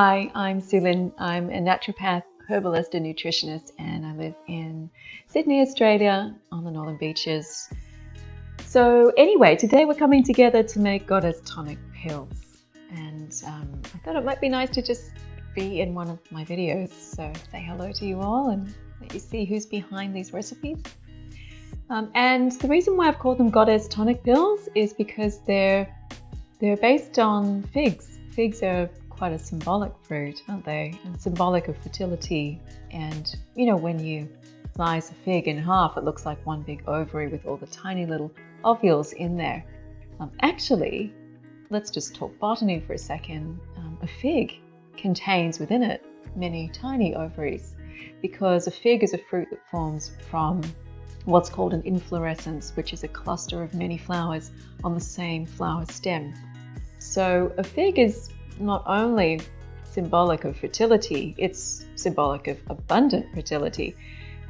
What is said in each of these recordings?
Hi, I'm Sulin. I'm a naturopath, herbalist, and nutritionist, and I live in Sydney, Australia, on the Northern Beaches. So anyway, today we're coming together to make Goddess Tonic pills, and I thought it might be nice to just be in one of my videos. So say hello to you all and let you see who's behind these recipes. And the reason why I've called them Goddess Tonic pills is because they're based on figs. Figs are quite a symbolic fruit, aren't they? And symbolic of fertility. And you know, when you slice a fig in half, it looks like one big ovary with all the tiny little ovules in there. Actually, let's just talk botany for a second. A fig contains within it many tiny ovaries, because a fig is a fruit that forms from what's called an inflorescence, which is a cluster of many flowers on the same flower stem. So a fig is not only symbolic of fertility, it's symbolic of abundant fertility.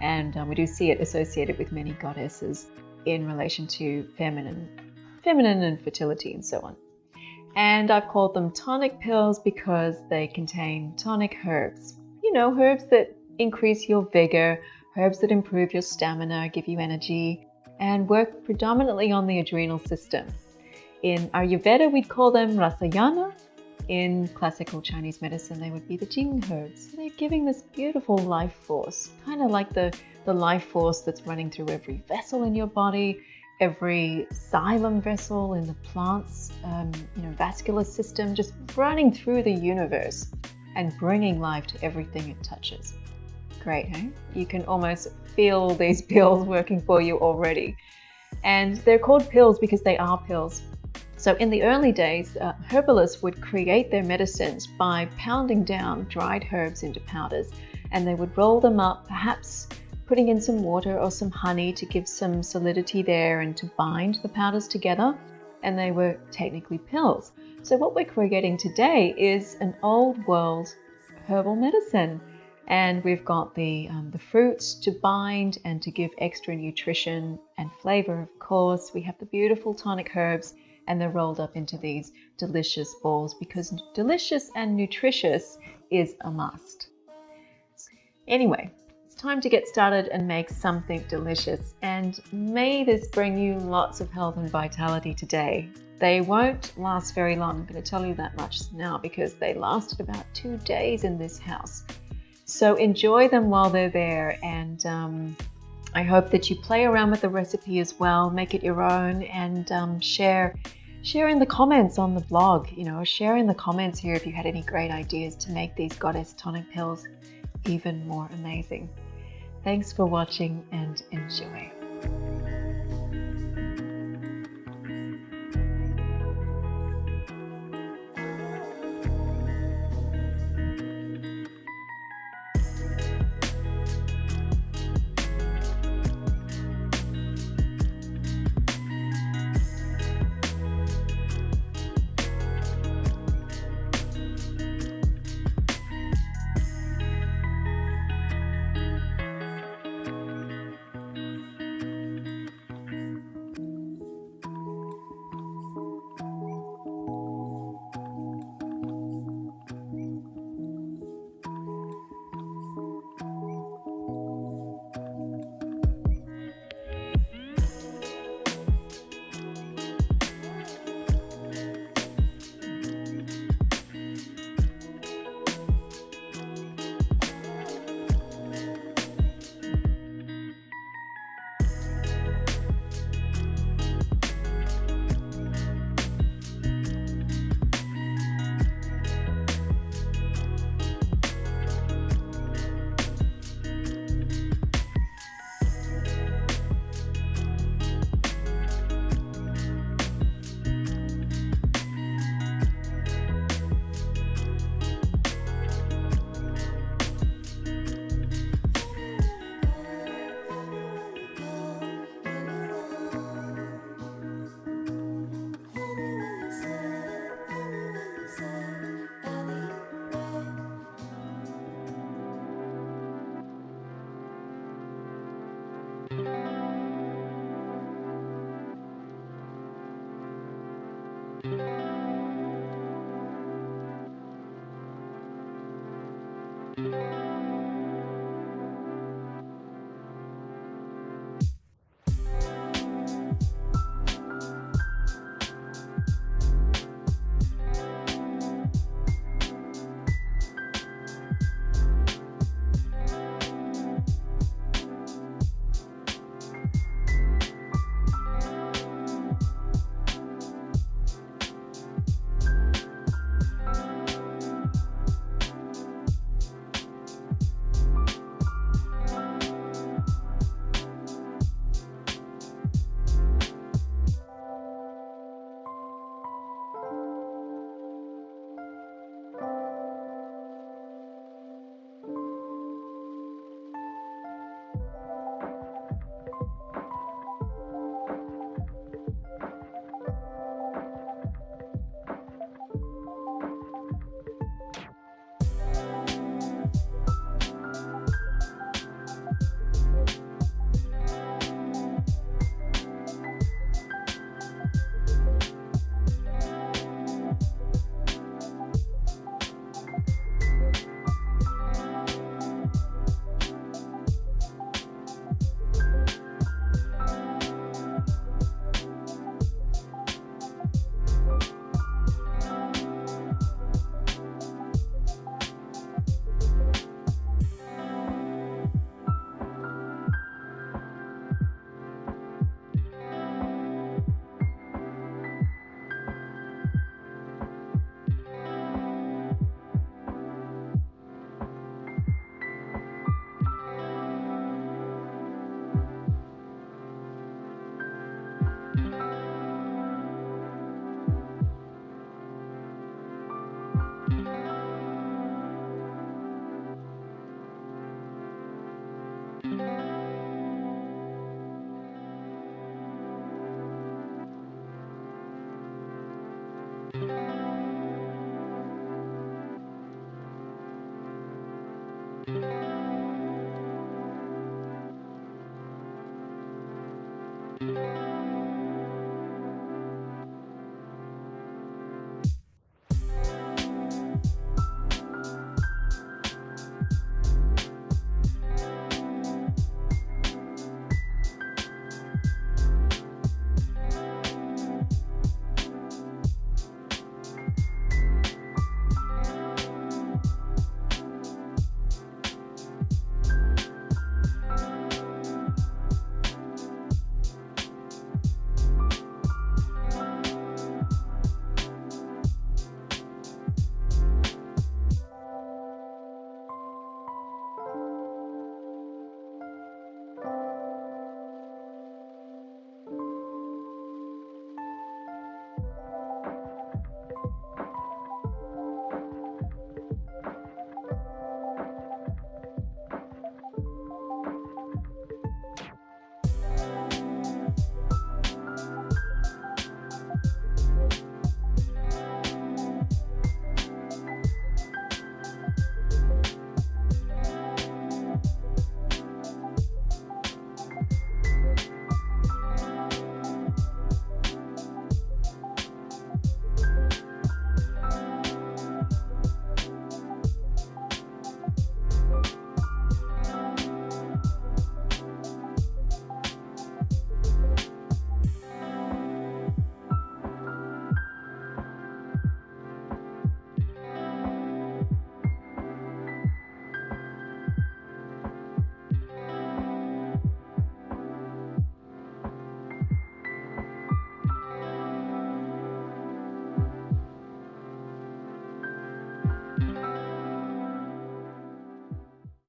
And we do see it associated with many goddesses in relation to feminine and fertility and so on. And I've called them tonic pills because they contain tonic herbs. You know, herbs that increase your vigor, herbs that improve your stamina, give you energy, and work predominantly on the adrenal system. In Ayurveda, we'd call them rasayana. In classical Chinese medicine, they would be the Jing herbs. They're giving this beautiful life force, kind of like the life force that's running through every vessel in your body, every xylem vessel in the plant's vascular system, just running through the universe and bringing life to everything it touches. Great, eh? You can almost feel these pills working for you already. And they're called pills because they are pills. So in the early days, herbalists would create their medicines by pounding down dried herbs into powders, and they would roll them up, perhaps putting in some water or some honey to give some solidity there and to bind the powders together, and they were technically pills. So what we're creating today is an old world herbal medicine, and we've got the fruits to bind and to give extra nutrition and flavor, of course. We have the beautiful tonic herbs, and they're rolled up into these delicious balls because delicious and nutritious is a must. Anyway, it's time to get started and make something delicious, and may this bring you lots of health and vitality today. They won't last very long, I'm going to tell you that much now, because they lasted about 2 days in this house. So enjoy them while they're there, and I hope that you play around with the recipe as well, make it your own, and share in the comments on the blog. Share in the comments here if you had any great ideas to make these Goddess Tonic pills even more amazing. Thanks for watching and enjoy.